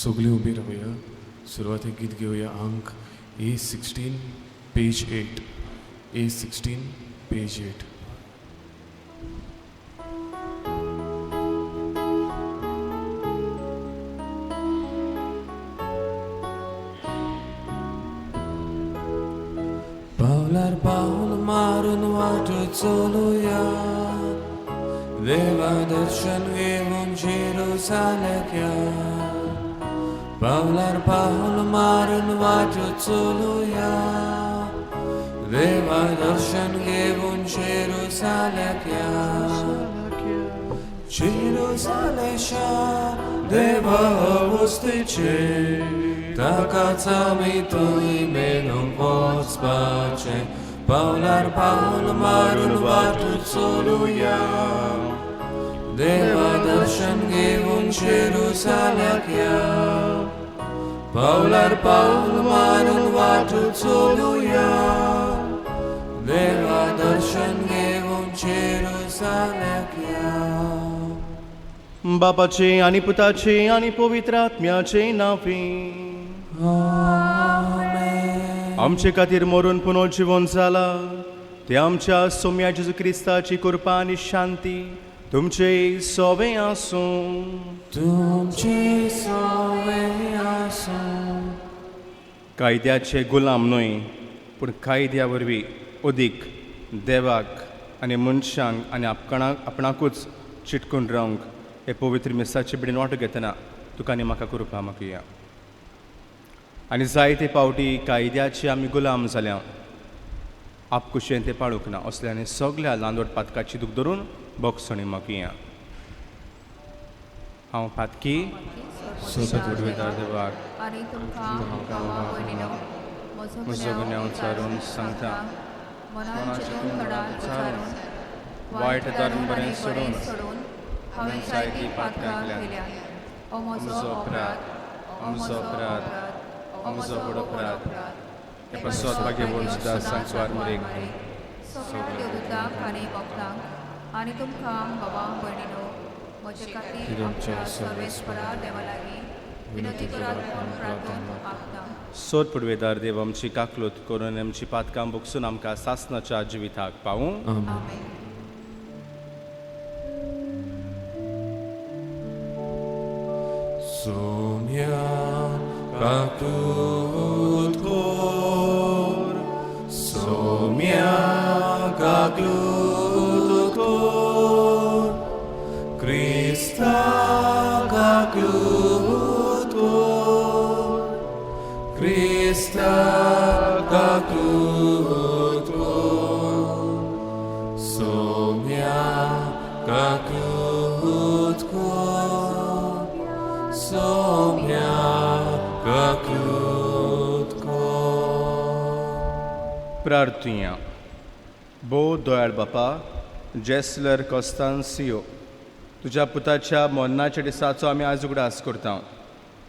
सगळी उभी राहूया. सुरुवातीक गीत घेऊया अंक A16 पेज 8. A16 page 8. पावलार पाऊल मारून वाट चलूया, देवा दर्शन घेऊन जेरुसालेम या. पावलार पाऊल मारून वाट चलूया, देवा दर्शन घेऊन जेरुसालेम या. जेरुसालेमच्या देवा वस्तीचे, ताकाच आमी थंय मेळूंक वचपाचे. पावलार पाऊल मारून वाट चलूया, देवा दर्शन घेऊन जेरुसालेम या. पावलार पाऊल मारून वाट चलूया, देवा दर्शन घेऊन जेरुसालेम या. बापाचे आणि पुताचे आणि पवित्र आत्म्याचे नावे आमेन. आमचे खातीर मरून पुनः जीवन जाला, ते आमच्या सौम्या जेजू क्रिस्ताची कृपा आणि शांती तुमचे सोबे आसूं. तुमचे सोबे आसूं. कायद्याचे गुलाम न्हय, पूण कायद्या वरवीं अदीक देवाक आनी मनशांक आनी आपणाकूच चिटकून रावंक हे पवित्र मिसाचे बिडीन वांटो घेतना तुका आनी म्हाका कृपा मागुया. आनी जायते फावटी कायद्याचे आमी गुलाम जाल्या, आपकुशें ते पाळूंक ना असल्या सगळ्या लांदवड पातकाची दूख धरून बोगसणी मागुया. हांव पातकी सोबत उडवेदार देवाक आनी तुमकां भावा भयणीनो म्हजो गुन्यांव चारून सांगता, मनान चिंतून तडान विचारून वायट धर्म बरें सोडून हांवें जायती पातकां केल्या. हो म्हजो अपराध, म्हजो बडो अपराध. हे पासत मागे बोल सुद्दां सांगवार मरेक सगळ्या देवदूतांक आनी भक्तांक आनी तुमकां भावा भयणीनो म्हजे खातीर आमच्या सर्वेस्परा देवा लागीं विनंती करात म्हूण प्रार्थना मागता. सोद पुडवेदार देव आमची काकलूत करून आमची पातकां बोगसून आमकां सासनाच्या जिविताक पावूं. आमेन. सोम्या काकलूत कोर, सोम्या काकलूत कोर, क्रिस्ता काकलूत कोर, क्रिस्ता काकलूत कोर. सोम्या काकलूत कोर, सोम्या काकलूत कोर. प्रार्थुया. बो दोयाळ बापा जेसलर कॉस्तांसियो, तुज्या पुताच्या मोन्नाच्या दिसाचो आमी आज उगडास करता.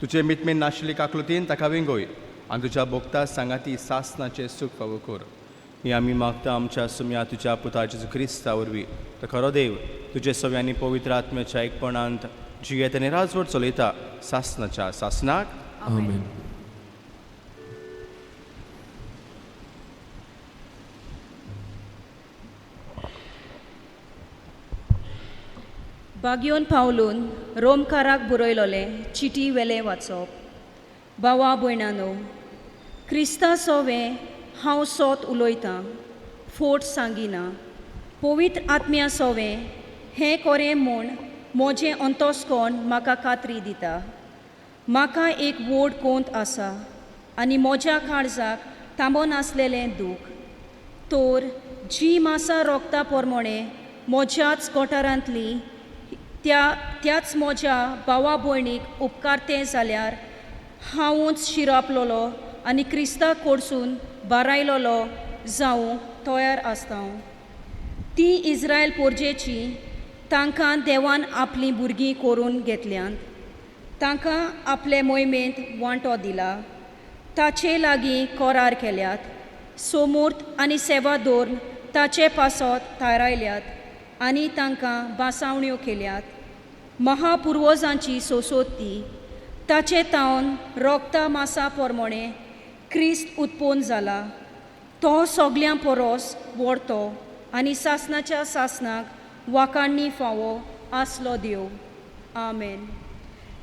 तुजे मितमेन नाशिल्ली काकलुतीन ताका विंगोय आनी तुज्या भोगता सांगाती सासनाचे सूख फावो कर. ही आमी मागता आमच्या सुम्या तुज्या पुताच्या क्रिस्ता वरवीं. तो खरो देव तुजे सव्यांनी पवित्र आत्म्याच्या एकपणांत जियेत आनी राजवट चलयता सासनाच्या सासनाक. आमेन. बागयोन पावलून रोमकाराक बरयलोले चिटी वेले वाचप. भावा भयणानो, क्रिस्ता सोवे हांव सोत उलोयतां, फोट सांगिना. पवित्र आत्म्या सोवे हें कोरें म्हूण म्हजें अंतस्कोण म्हाका खात्री दिता. म्हाका एक व्हड कोंत आसा आनी म्हज्या काळजाक थांबोन आसलेलें दूख. तर जी मासा रोगता पोरमोणे म्हज्याच गोठारांतली त्याच म्हज्या भावा भयणीक उपकारतें जाल्यार हांवूच शिरापलोलो आनी क्रिस्ताक कडसून बारायलोलो जावंक तयार आसता. ती इस्रायल पोरजेची तांकां देवान आपलीं भुरगीं करून घेतल्यांत. तांकां आपले मोहिमेंत वांटो दिला. ताचे लागीं करार केल्यात. सोमूर्त आनी सेवा दवरून ताचे पासत थारायल्यात आनी तांकां बासावण्यो केल्यात. महापुर्वजांची सोसोत ती ताचे तावन रोगता मासा पोरमोणे क्रिस्त उत्पन्न जाला तो सोगल्यां पोरोस व्हडतो आनी सासनाच्या सासनाक वाकाण्णी फावो आसलो देव. आमेन.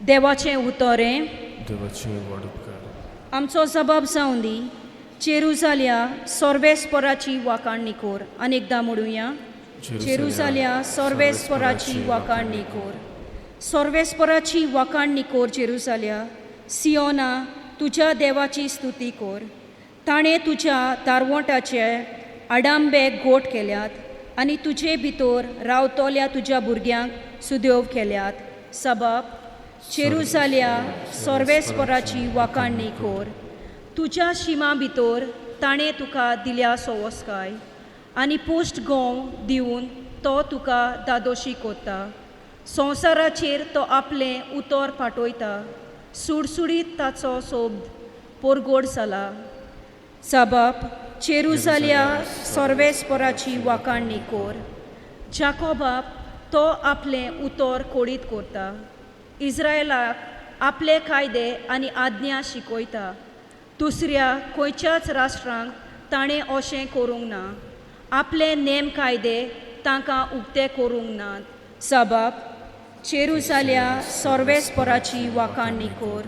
देवाचें उतोरें. देवाचे व्हड उपकार. आमचो जबाब जावन दी. जेरुजाल्या सोर्वेस्पराची वाकाण्णी कोर. अनेकदा म्हणुया. जेरुजाल्या सोर्वेस्पराची वाकाण्णी कोर. सोर्वेस्पराची वाकाण्णी कोर जेरुजाल्या. सियोना तुज्या देवाची स्तुती कोर. ताणें तुज्या दारवोटाचे आडांबे गोठ केल्यात आनी तुजे भितर रावतोल्या तुज्या भुरग्यांक सुदेव केल्यात. सबब जेरुजाल्या सोर्वेस्पराची वाकाण्णी कोर. तुज्या शिमा भितर ताणें तुका दिल्या सोवस्काय आनी पोस्ट गोंव दिवन तो तुका दादोशी कोत्ता. संवसाराचेर तो आपलें उतर पाटोयता. सुडसुडीत ताचो सोब पोरगोड जाला. सबब जेरुजाल्या सोर्वेस्पराची वाकाण्णी कोर. जाकोबाक तो आपलें उतर कोडीत कोरता. इस्रायलाक आपले कायदे आनी आज्ञा शिकोयता. दुसऱ्या खंयच्याच राष्ट्रांक ताणें अशें करूंक ना. आपले नेम कायदे तांकां उक्ते करूंक नात. सबब जेरुजाल्या सोर्वेस्पराची वाकाण्णी कोर.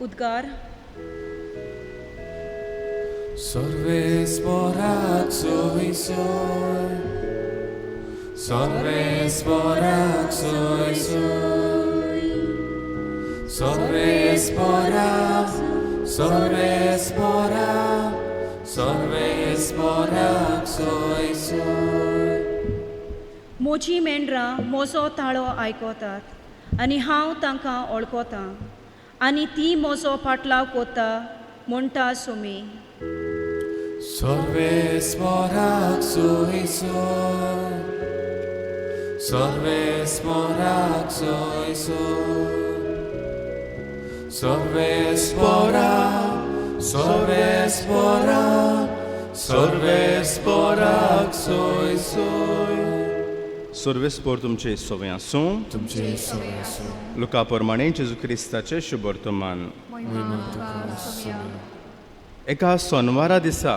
उद्गार. Sorvesporak soy soy, Sorvesporak soy soy, Sorvesporak, Sorvesporak, Sorvesporak soy soy. म्हजी मेंढरां म्हजो ताळो आयकतात आनी हांव तांकां वळखतां आनी ती म्हजो पाटलाव कोता म्हणटा Sumi. Sorvesporak soy soy, Sorvesporak soy soy, Sorvesporak, Sorvesporak, Sorvesporak soy soy. सोर्वेस्पोर तुमचे सोवे आसूं. तुमचे सोय आसूं. लुका प्रमाणे जेजू क्रिस्ताचे शुभवर्तमान. महिमा तुका सोम्या. एका सोनवारा दिसा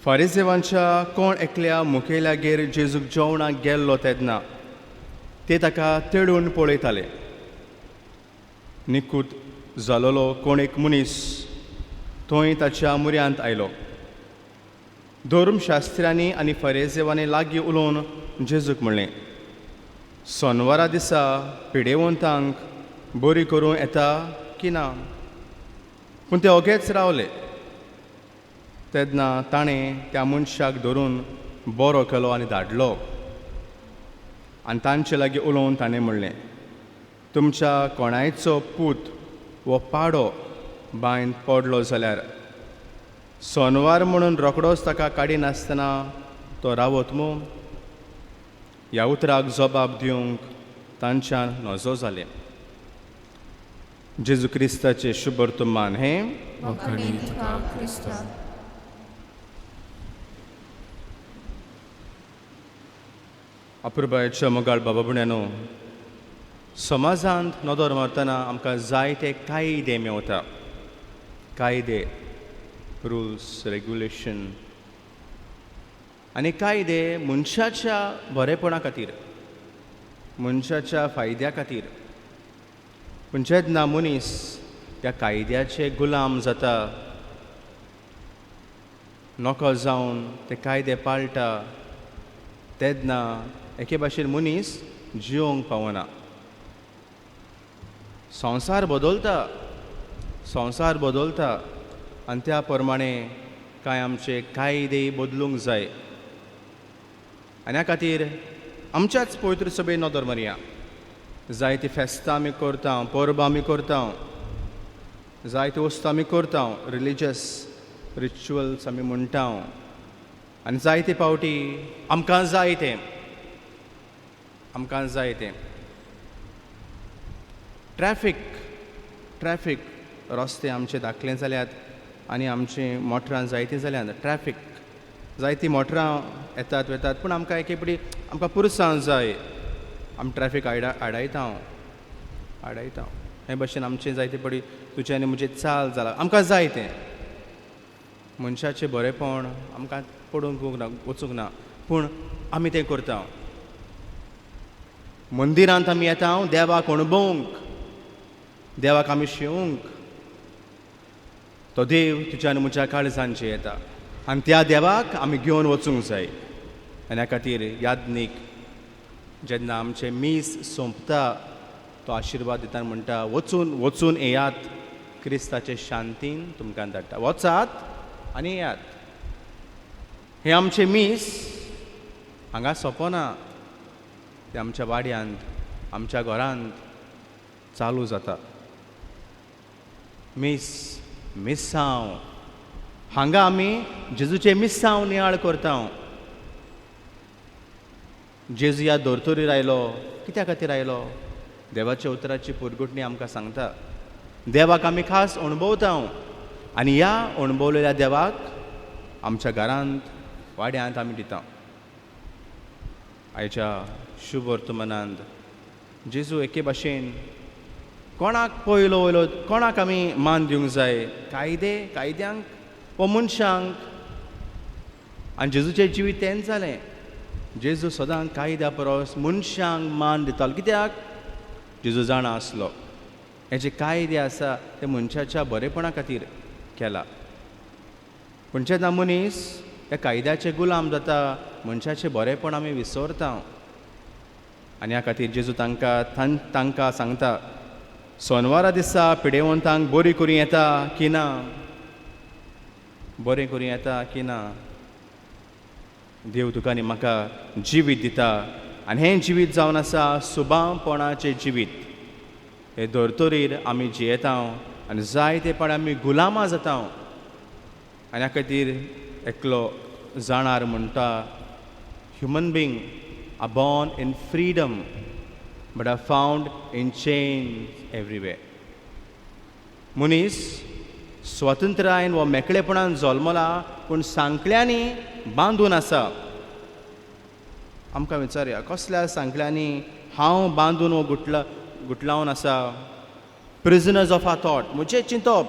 फारिसेवांच्या कोण एकल्या मुखेल्यागेर जेजूक जेवणाक गेल्लो तेन्ना ते ताका तेडून पळयताले. निकूत जालोलो कोण एक मनीस थंय ताच्या मुर्यांत आयलो. धर्मशास्त्र्यांनी आनी फारिसेवांनी लागीं उलोवन जेजूक म्हणलें, सोनवारा दिसा पिडेवंतांक बरी करूं येता की ना? पूण ते ओगेच रावले. तेन्ना ताणें त्या मनशाक धरून बरो केलो आनी धाडलो. आनी तांचे लागीं उलोवन ताणें म्हणलें, तुमच्या कोणायचो पूत वो पाडो बांयंत पडलो जाल्यार सोनवार म्हणून रोखडोच ताका काडिनासतना तो रावत मू? ह्या उतराक जबाब दिवंक तांच्यान नजो जालें. जेजू क्रिस्ताचे शुभवर्तमान हें. वखणी तुका क्रिस्ता. अपुरबायच्या मोगाळ बाबा भुण्यानो, समाजांत नदर मारतना आमकां जायते कायदे मेवता. कायदे, रुल्स, रेग्युलेशन आनी कायदे मनशाच्या बरेपणा खातीर, मनशाच्या फायद्या खातीर. पूण जेन्ना मनीस ह्या कायद्याचे गुलाम जाता, नोकर जावन ते कायदे पाळटा, तेन्ना एके भाशेन मनीस जिवंक पावना. संवसार बदलता आनी त्या प्रमाणे कांय आमचे कायदे बदलूंक जाय. आनी ह्या खातीर आमच्याच पवित्र सभेन नदर मारया. जायती फेस्तां आमी करता, परबां आमी करता, जायते वस्तू आमी करता, रिलिजियस रिच्युअल्स आमी म्हणटा. आनी जायते पावटी आमकां जाय तें ट्रॅफीक रस्ते आमचे धाकले जाल्यात आनी आमची मोटरां जायतीं जाल्यात. ट्रॅफीक जायतीं मोटरां येतात वेतात, पूण आमकां एके पटी आमकां पुरसां जाय. आमी ट्रॅफीक आडायता. हे भाशेन आमचें जायते पडी तुजें आनी म्हजें चाल जाला आमकां जाय तें मनशाचें बरेंपण आमकां पडूंक वचूंक ना पूण आमी तें करता मंदिरांत आमी येता देवाक अणभवूंक देवाक आमी शेवूंक तो देव तुज्या आनी म्हज्या काळजांचेर येता आनी त्या देवाक आमी घेवन वचूंक जाय आनी ह्या खातीर यादनीक जेन्ना आमचें मीस सोंपता तो आशिर्वाद दिता म्हणटा वचून येयात क्रिस्ताचे शांतीन तुमकां धाडटा वचात आनी येयात हे आमचें मीस हांगा सोंपना ते आमच्या वाड्यांत आमच्या घरांत चालू जाता मिस्सांव हांगा आमी जेजूचे मिस्सांव नियाळ करता जेजू ह्या दोतोरीर आयलो कित्या खातीर आयलो देवाच्या उतराची पुरगुटणी आमकां सांगता देवाक आमी खास अणभवता आनी ह्या अणभवलेल्या देवाक आमच्या घरांत वाड्यांत आमी दिता आयच्या शुभ वर्तमानांत जेजू एके भाशेन कोणाक पयलो वयलो कोणाक आमी मान दिवंक जाय कायद्यांक वा मनशांक आनी जेजूचें जिवीत तेंच जालें जेजू सदां कायद्या परस मनशांक मान दितालो कित्याक जेजू जाणा आसलो हे जे कायदे आसा ते मनशाच्या बरेपणा खातीर केला पूण जेन्ना मनीस ह्या कायद्याचे गुलाम जाता मनशाचें बरेपण आमी विसरता आनी ह्या खातीर जेजू तांकां सांगता सोनवारा दिसा पिडेवंतांक बरी करूं येता की ना बरें करूं येता की ना देव तुका आनी म्हाका जिवीत दिता आनी हें जिवीत जावन आसा सुबावपणाचें जिवीत हे धर्तोरीर आमी जियेता आनी जायते पाड आमी गुलामां जाता आनी ह्या खातीर एकलो जाणार म्हणटा human being are born in freedom but are found in chains everywhere मनीस स्वतंत्रायन वा मेकळेपणान जल्मला पूण सांकल्यांनी बांदून आसा आमकां विचारया कसल्या सांकल्यांनी हांव बांदून वो गुटलावन आसा प्रिजनर्स ऑफ आर थॉट म्हजें चिंतप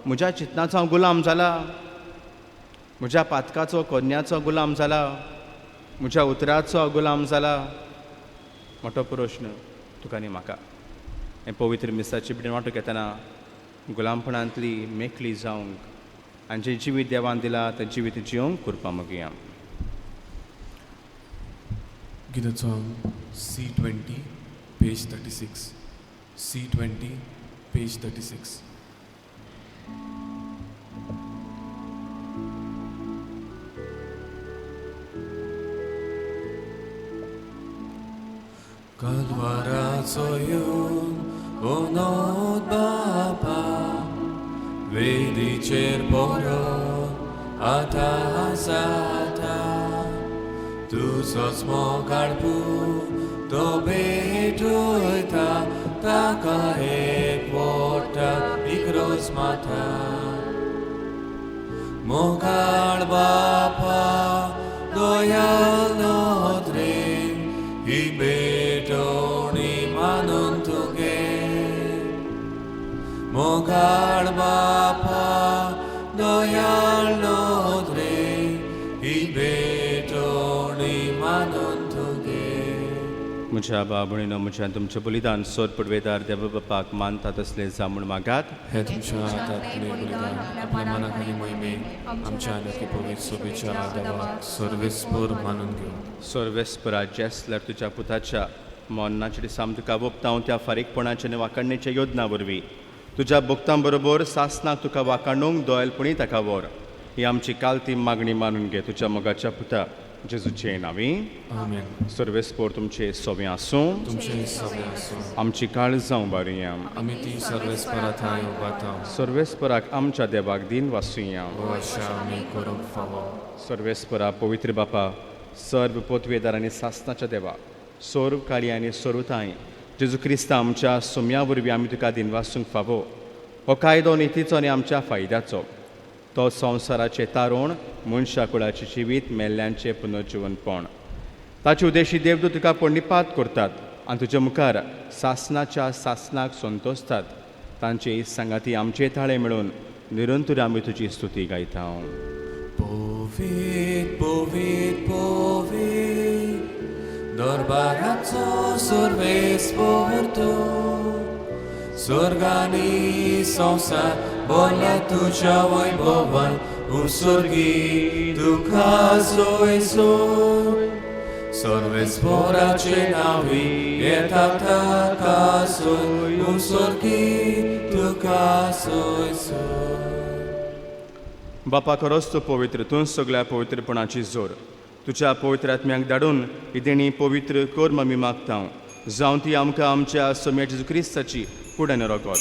म्हज्या चिंतनाचो हांव गुलाम जाला म्हज्या पातकाचो कन्याचो गुलाम जाला म्हज्या उतराचो गुलाम जाला मोठो प्रश्न तुका आनी म्हाका हें पवित्र मिसाची बिडीन वांटो घेतना गुलामपणांतली मेकळी जावंक आनी जें जिवीत देवान दिलां तें जिवीत जिवंक करपा मागया Gita song C20, page 36. C20, page 36. Kalwaraco yun, unod bapa, vedi cerporo, atasata. Tu sos mogarpu, to betuita, taka e porta ikros mata. Mogar bapa, doyal notre, i betoni manuntuge. Mogar bapa, doyal notre, i betoni manuntuge. म्हज्या बाबणीनो म्हज्या तुमचें बलिदान सोद पडवेदार देव बापाक मानतात असले जामून मागात हे तुमच्या हातांतले बलिदान आपल्या मनाखाली मोहिमे आमच्या आनकी पवित्र सोबेच्या देवाक सर्वेस्पर मानून घेऊ सर्वेस्परा जेसल्यार तुज्या पुताच्या मोन्नाच्या दिसाम तुका वोपतां त्या फारीकपणाच्या आनी वाखाणणेच्या योजना वरवीं तुज्या भक्तां बरोबर सासनाक तुका वाखाणूंक दोयलपणी ताका व्हर ही आमची कालती मागणी मानून घे तुज्या मोगाच्या पुता जेजूचे नांवी आमेन सर्वेस्पर तुमचे सोबे आसूं तुमचे सगळे आसूं आमची काळजां बरी आमी ती सर्वेस्परा थंय उबाता सर्वेस्पराक आमच्या देवाक दिन वासुया हो अशें आमी करूंक फावो सर्वेस्परा पवित्र बापा सर्व पोतवेदार आनी सासनाच्या देवा सर्व काळी आनी सर्वताय जेजू क्रिस्ता आमच्या सोम्या वरवीं आमी तुका दिन वासूंक फावो हो कायदो नितीचो आनी आमच्या फायद्याचो तो संवसाराचें तारण मनशा कुळाचें जिवीत मेल्ल्यांचें पुनर्जिवनपण ताचे उद्देशी देवदूत तुका पण्डिपात करतात आनी तुज्या मुखार सासनाच्या सासनाक संतोसतात तांचे सांगाती आमचे ताळे मेळून निरंतर आमी तुजी स्तुती गायता. Povid, povid, povid, Dorbarazzo sorves porto, Sorgani sonsa, bolla tucia voi bovan, Ursorgi tu caso e sol, Sorves porace navi, et acta caso, Ursorgi tu caso e sol. बापा खरोच तूं पवित्र, तूं सगळ्या पवित्रपणाची जोर. तुज्या पवित्र आत्म्याक धाडून ही देणी पवित्र कर आमी मागता, जावं ती आमकां आमच्या सोम्या जेजू क्रिस्ताची कुडीन रगत.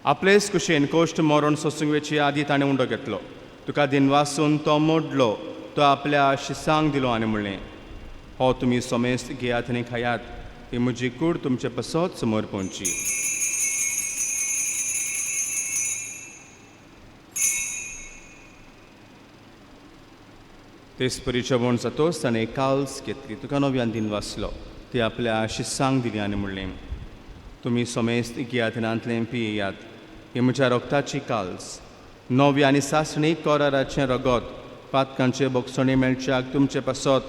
आपलेच कुशेन कोश्ट मरण सोंसुंगेचे आदी ताणें उंडो घेतलो. तुका दिनवासून तो मोडलो, तो आपल्या शिसांक दिलो आनी म्हणलें, हो तुमी सोमेस्त घेयात आनी खायात, ही म्हजी कूड तुमचे पसत समोर पोंची. तेच परिचय म्हूण जातोच ताणें काल्स घेतली, तुका नव्यान दिन वाचलो, ती आपल्या शिसांक दिली आनी म्हणलें, तुमी सोमेस्त घेयात आनी आंतलें पियेयात, ही म्हज्या रोगताची काल्स. नवे आनी सासणी कोराराचें रगत पातकांचे बोगसणे मेळच्याक तुमचे पासत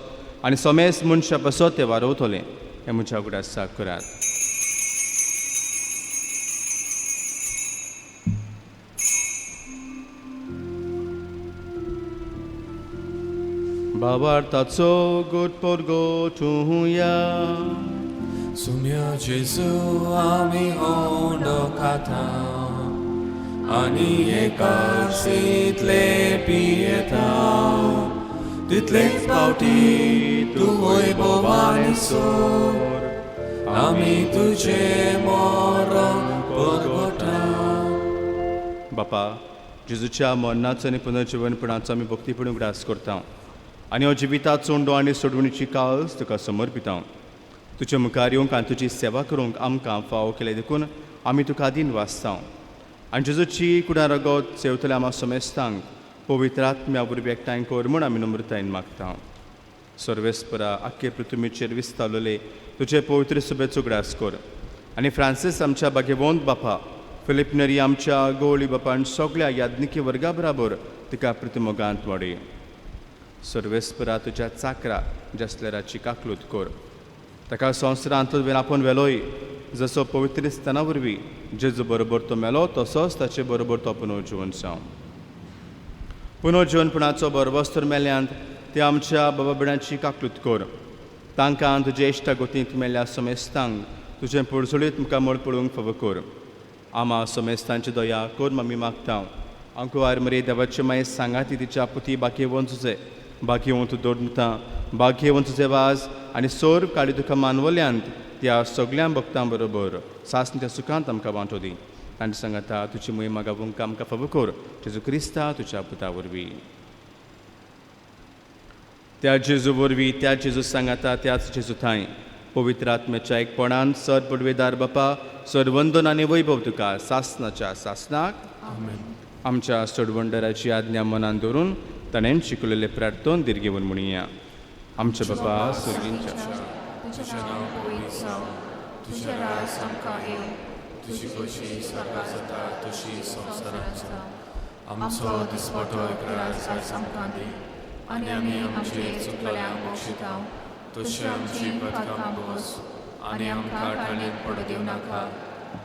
आनी सोमेस्त मनशा पासत ते वारोवतलें, हें म्हज्या उगडासाक करात. बाबार्ताचो गोड पोरगो तूं या. Sumia Jesu ami ondo kata, ani ekarsitle pieta, titlex pauti tu oi bovani sor, ami tuje moron porgota. बापा जेजूच्या मरणाचो आनी पुनर्जीवनपणाचो आमी भक्तीपण उगडास करता आनी हो जिविताचो उंडो आनी सोडवणीची काल्स तुका समर्पिता. तुज्या मुखार येवंक आनी तुजी सेवा करूंक आमकां फावो केले देखून आमी तुका आदीन वाचता. आनी जेजूची कुडा रगत सेवतल्या आमा सोमेस्तांक पवित्र आत्म्या वरवीं एकठांय कर म्हूण आमी नम्रतायेन मागता. सर्वेस्परा आख्खे पृथ्वीचेर विस्तारलेले तुजे पवित्र सभेचो उगडास कर आनी फ्रांसीस आमच्या भाग्यवंत बापा, फिलिप नरी आमच्या गवळी बापा आनी सगळ्या याज्ञिकी वर्गा बराबर तिका प्रतिमोगांत वाडय. सर्वेस्परा तुज्या चाकरा जसलेराची काकलूत कर. ताका संवसारांतलो आपूण वेलोय, जसो पवित्र स्थाना वरवीं जेजू बरोबर तो मेलो तसोच ताचे बरोबर तो पुनर्जीवन जावं. पुनर्जीवनपणाचो बरवस्तर मेल्यांत ते आमच्या बाबा बिडांची काकलूत कर. तांकां तुजे इश्टा गोतींत मेल्ल्या सोमेस्तांक तुजें पडसुळीत मुखार मळ पळोवंक फावो कर. आमा सोमेस्तांची दया कर आमी मागता. आंकुवार मरे देवाचे माये सांगाती तिच्या पुती बाकीवंत तुजे, बाकीवंत दोडता, बाकीवंत तुजे वाज आनी सोर काडी तुका मानवल्यांत त्या सगळ्या भक्तां बरोबर सासणच्या सुखांत आमकां वांटो दी. आनी सांगाता तुजी मोहीम गावूंक आमकां फावो कर, जेजू क्रिस्ता तुज्या पुता वरवीं. त्या जेजू वरवीं, त्या जेजू सांगाता त्याच जेजू थंय पवित्र आत्म्याच्या एकपणान सर पडवेदार बापा, सर वंदन आनी वैभव तुका सासनाच्या सासनाक आमच्या सोडवंडराची आज्ञा मनान दवरून ताणें शिकलेले प्रार्थन दिर्घेवन म्हणुया. आमचे बापा सुर्गींच्या, तुझें नांव पवित्र जावं, तुजें राज आमकां येवं, तुजी कशी स्वर्गांत जाता तशी संवसारांत जावं. आमचो दिसपटो राज आयज आमकां दी, आनी आमी आमचे चुकल्यांक बक्षिता, तशी आमची पथकां बोस, आनी आमकां ठाणेंत पडूं दिवं नाका,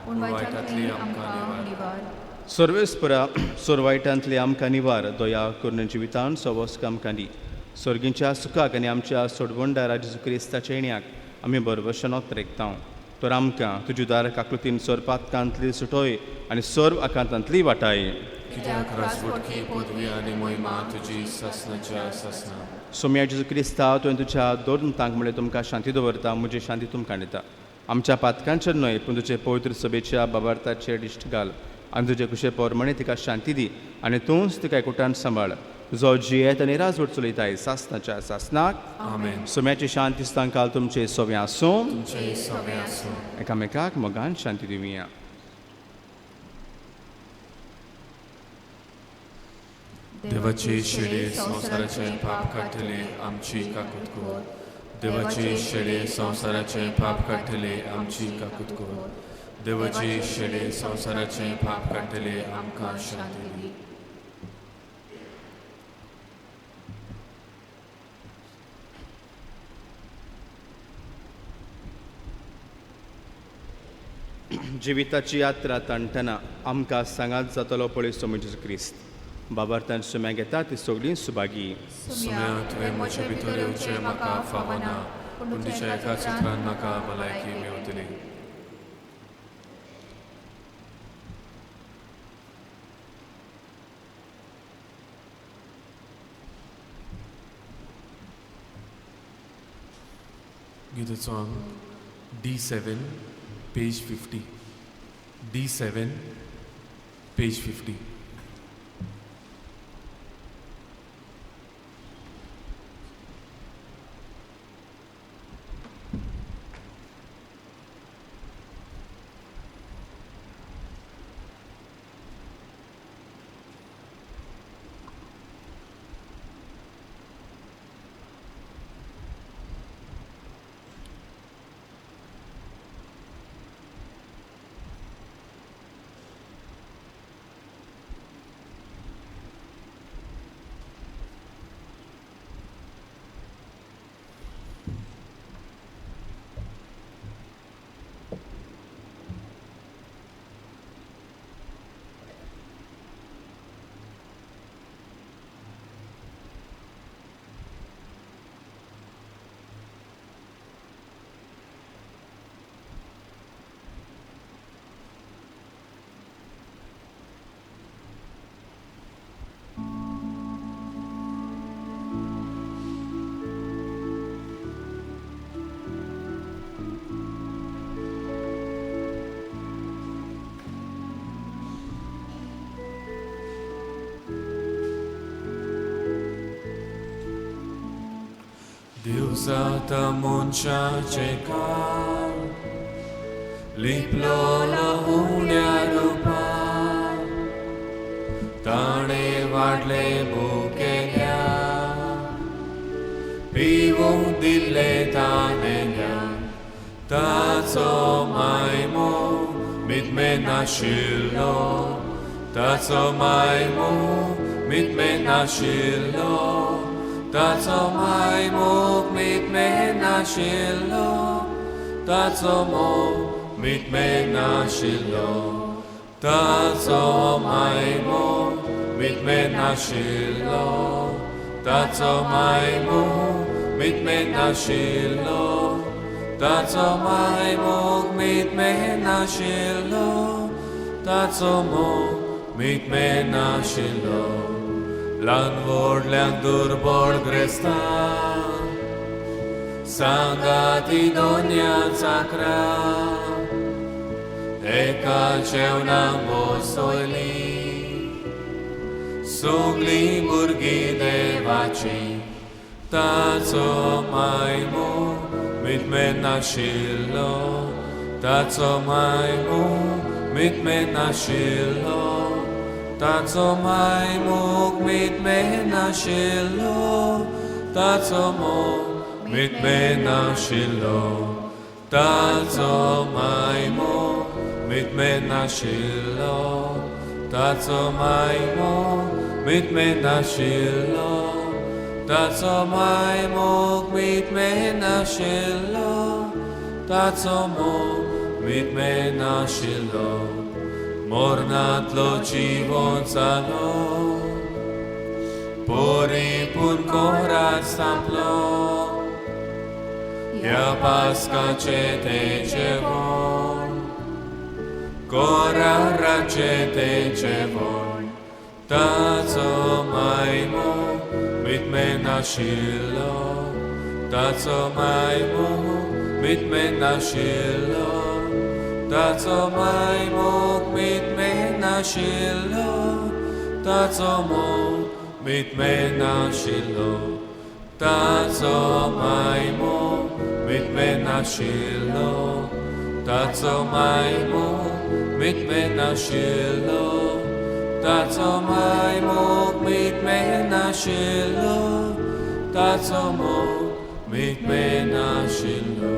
पूण वायटांतली आमकां निवार. सर्वेस्परा सोरवायटांतले आमकां निवार, दया करून जिवितान सवस्क आमकां दी. सर्गींच्या सुखाक आनी आमच्या सोडवंडारा जेजू क्रिस्ताच्या येण्याक आमी बरवशनोत रेखता. तर आमकां तुज्या दार काकलुतीन सोर पातकांतली सुटोय आनी सोर आकांतांतली वाटाय. कित्याक राजवटकी पदवी आनी मोहिमा तुजी सासनाच्या सासना. सोम्या जेजू क्रिस्ता तुवें तुज्या दोरतांक म्हणल्यार तुमकां शांती दवरता, म्हजी शांती तुमकां दिता. आमच्या पातकांचेर न्हय पूण तुजे पवित्र सभेच्या बाबार्थाचेर दिश्ट घाल आनी तुजे कुशे पोरमणे तिका शांती दी आनी तूंच तिका एकवटान सांबाळ. जो जियेत आनी राजवट चलयताय सासनाच्या सासनाक. आमेन. सोम्याची शांती तांकां तुमचे सोवे आसूं. तुमचे सवे आसूं. एकामेकाक मोगान शांती दिवया. देवाचे शेडे संसाराचे पाप काढले आमची काकूत कर. देवाचे शेडे संसाराचे पाप काढले आमची काकूत कर. देवाचे शेडे संसाराचे पाप काढले आमकां शांती दी. जिविताची यात्रा ताणटना आमकां सांगात जातलो पळय समज क्रिस्त. बाबार्थान सुम्या घेता ती सगळीं सुभागी. सुम्या तुवें म्हजे भितर येवचें म्हाका फावना, पूण तुज्या एका सुत्रान म्हाका भलायकी मेवतली. Gita song D7, page 50. D7, page 50. Diusata munciace cal, liplo la unia rupa, ताणे वाडले बुकेल्या, पिवूं दिले ताणेल्या, ताचो मायमो मितमे नाशिल्लो, ताचो मायमो मितमे नाशिल्लो, ताचो मायमोग मितमे नाशिल्लो, ताचो मोग मितमे नाशिल्लो, ताचो मायमोग मितमे नाशिल्लो, ताचो मायमोग मितमे नाशिल्लो, ताचो मायमोग मितमे नाशिल्लो, ताचो मोग मितमे नाशिल्लो. ल्हान व्हडल्यांक दुर्बळ ग्रेस्तांक सांगात ही दोनया चाकरां एका जेवणाक बसयलीं. सगळीं भुरगीं देवाची, ताचो मायमोग मितमे नाशिल्लो, ताचो मायमोग मितमे नाशिल्लो, ताचो मायमोग मितमे नाशिल्लो, ताचो मोग मितमे नाशिल्लो, ताचो मायमोग मितमे नाशिल्लो, ताचो मायमोग मितमे नाशिल्लो, ताचो मायमोग मितमे नाशिल्लो, ताचो मोग मितमे नाशिल्लो. मोरनांतलो जिवोन जालो, परिपूर्ण कोरात सांपलो, ह्या पास्काचे ते जेवण, कोराराचे ते जेवण, ताचो मायमोग मितमे नाशिल्लो, ताचो मायमोग मितमे नाशिल्लो, ताचो मायमोग मितमे नाशिल्लो, ताचो मोग मितमे नाशिल्लो, ताचो मायमोग मितमे नाशिल्लो, ताचो मायमोग मितमे नाशिल्लो, ताचो माय मोग मीत मे नाशिल्लो ताचो मोग मीत मे नाशिल्लो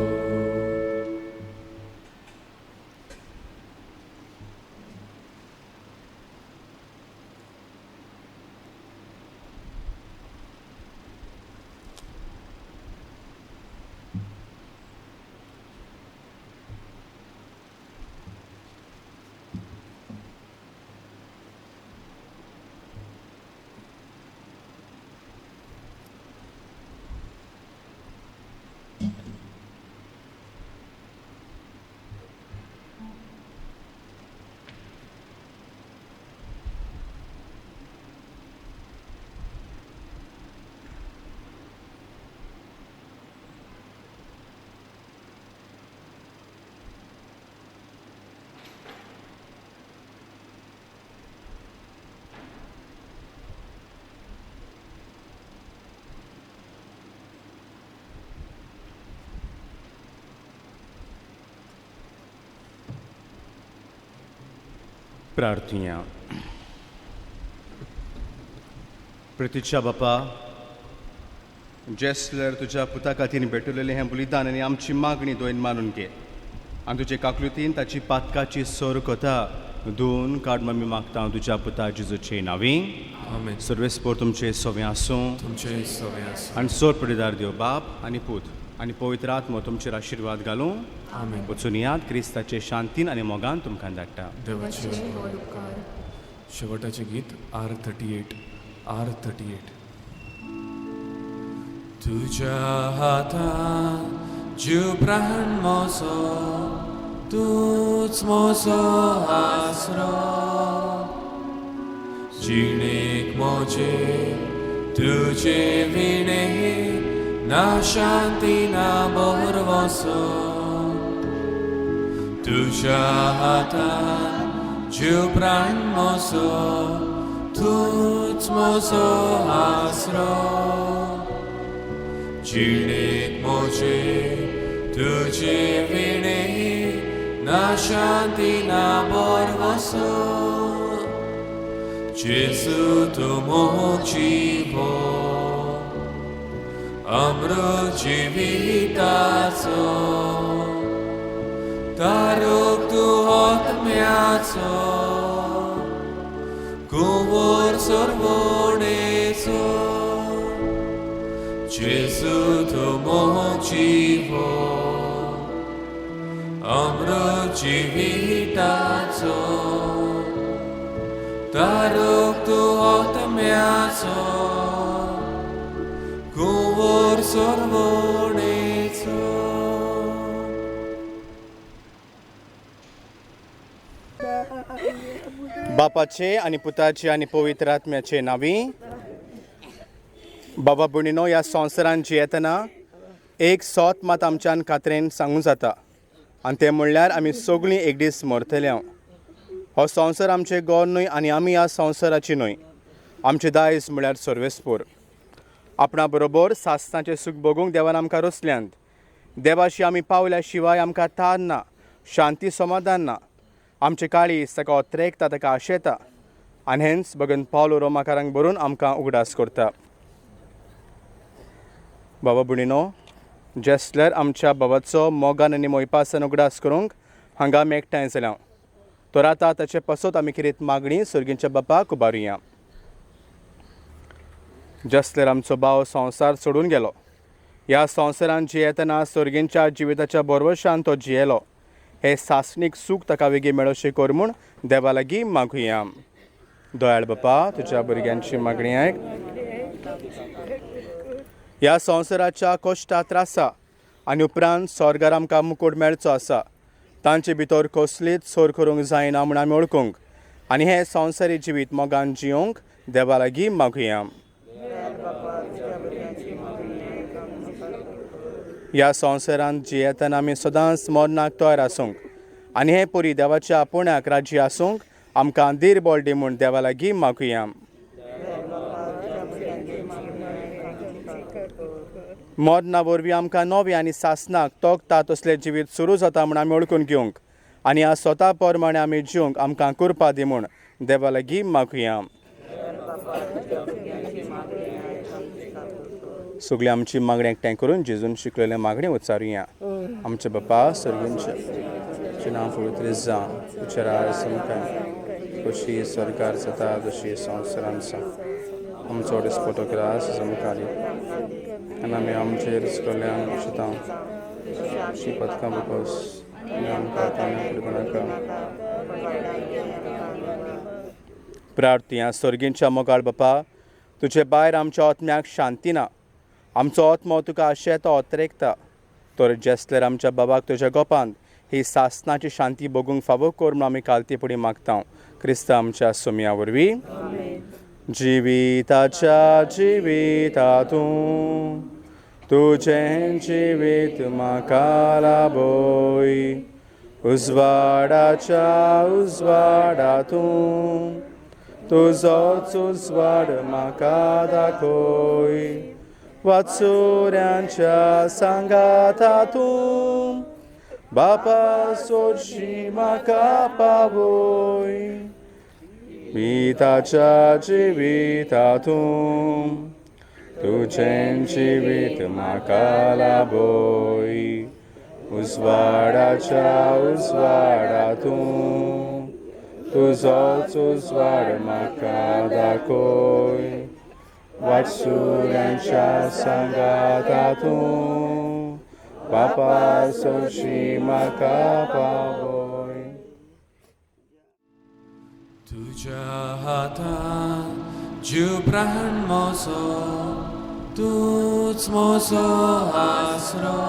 प्रार्थना. प्रतीच्या बापा, जेसलर तुझ्या पुता खातीर भेटलेलें हें बलिदान आनी आमची मागणी दोन मानून घे आनी तुजे काकलुतीन ताची पातकाची सोर कोता धुवन काड आमी मागता तुज्या पुता जेजूचे नांवी. आमेन. सर्वेस्पोर तुमचे सोवें आसूं तुमचे सवय आसूं. आनी सोर पडीदार देव बाप आनी पूत आनी पवित्र आत्मो तुमचेर आशिर्वाद घालूं. आमेन. वचून याद क्रिस्ताचे शांतीन आनी मोगान तुमकां धाडटा. देवाचे शेवटाचे गीत R38. तुझ्या हातान जीव प्राण मोसो तूच मोसो आसरो जिणेक मोजे तुझे विणे ना शांती ना बोरवसो तुझ्या हातान जीव प्राण मोसो तूच मोसो आसरो जिणेक मोजे तुझे विणे ना शांती ना बोरवसो जेजू तू मोग जीवो अमृत जिविताचो तारूक तू आत्म्याचो कुंवर सर्वोणेचो जेजू तू मोग जीवो अमृत जिविताचो तारूक तू आत्म्याचो कुंवर सर्वोणेचो. बापाचे आनी पुताचे आनी पवित्र आत्म्याचे नांवी. बाबा भयणीनो, ह्या संवसारान जियेतना एक सोत मात आमच्यान खात्रेन सांगूं जाता आनी तें म्हणल्यार आमी सगळीं एक दीस मरतले. हो संवसार आमचे गोर न्हय आनी आमी ह्या संवसाराची न्हय. आमचे दायज म्हळ्यार सर्वेस्पोर. आपणा बरोबर सासणाचें सूख भोगूंक देवान आमकां रोसल्यांत. देवाशी आमी पावल्या शिवाय आमकां तान ना, शांती समाधान ना. आमचे काळीज ताका ओत्रेकता, ताका आशेता आनी हेंच बगून पावलो रोमाकारांक बरोवन आमकां उगडास करता. बाबा भयणीनो, जेसलर आमच्या बाबाचो मोगान आनी मोयपासान उगडास करूंक हांगा आमी एकठांय जाल्या. तर आतां ताचे पासत आमी कितें मागणी सर्गींच्या बापाक उबारुया. जेसलर आमचो भाव संवसार सोडून गेलो. ह्या संवसारान जियेतना सर्गींच्या जिविताच्या बोरवशान तो जियेलो. हे सासणीक सूख ताका वेगळी मेळोशी कर म्हूण देवा लागीं मागुया. दयाळ बापा, तुज्या भुरग्यांची मागणी आयक. ह्या संवसाराच्या कश्टा त्रासा आनी उपरांत स्वर्गार आमकां मुकूट मेळचो आसा. तांचे भितर कसलीच सोर करूंक जायना म्हूण आमी ओळखूंक आनी हें संवसारी जिवीत मोगान जियोंक देवा लागीं मागुया. ह्या संवसारांत जियेतना आमी सदांच मरणाक तयार आसूंक आनी हे परी देवाच्या आपुण्याक राज्य आसूंक आमकां धीर बोलडी म्हूण देवा लागीं मागुया. मरना वरवीं आमकां नवे आनी सासणाक तोखता तसलें जिवीत सुरू जाता म्हूण आमी ओळखून घेवंक आनी ह्या स्वता प्रमाणे आमी जिवंक आमकां कृपा दी म्हूण देवा लागीं मागुया. सगळी आमची मागणी एकठांय करून जेजून शिकलेले मागणी उच्चारुया. आमचे बापा सर्गींचे तुजें नांव पवित्र जावं, तुजें राज समकाय कशी सरकार जाता तशी संवसारांत जावं. आमचो दिसपटो ग्रास समकाली आनी आमी आमचेर कडल्यान बक्षितां शी पथकां बकोस आमकां प्रार्थया. सर्गींच्या मोगाळ बापा, तुजे भायर आमच्या आत्म्याक शांती ना. आमचो आत्मो तुका आशेता ओतरेकता. तर जेसल्यार आमच्या बाबाक तुज्या गोपांत ही सासनाची शांती भोगूंक फावो कर म्हूण आमी कालती फुडें मागता. क्रिस्त आमच्या सोमया वरवीं. जिविताच्या जिवितांतूं तुजें जिवीत म्हाका लाबोय. उजवाडाच्या उजवाडांतूं तुजोच उजवाड म्हाका दाखोय. वाचुऱ्यांच्या सांगातांतूं बापा सोडशी म्हाका पावोय. जिविताच्या जिवितांतूं तुजें जिवीत म्हाका लाबोय. उजवाडाच्या उजवाडांतूं तुजोच उजवाड म्हाका दाखोय. वाचुऱ्यांच्या सांगातांतूं बापा सोडशी म्हाका पावोय. तुज्या हातांत जीव प्राण म्हजो, तूच म्हजो आसरो.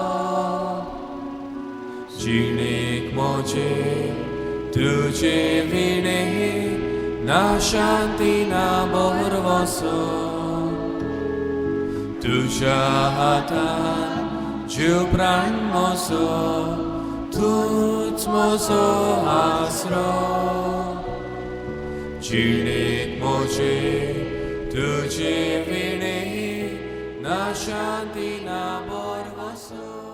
जिणेक म्हजे तुजे विणे ना शांती ना बोरवसो. तुज्या हातांत जीव प्राण म्हजो, तूच म्हजो आसरो. जिणेक म्हजे तुजे विणे ना शांती ना बोरवसो.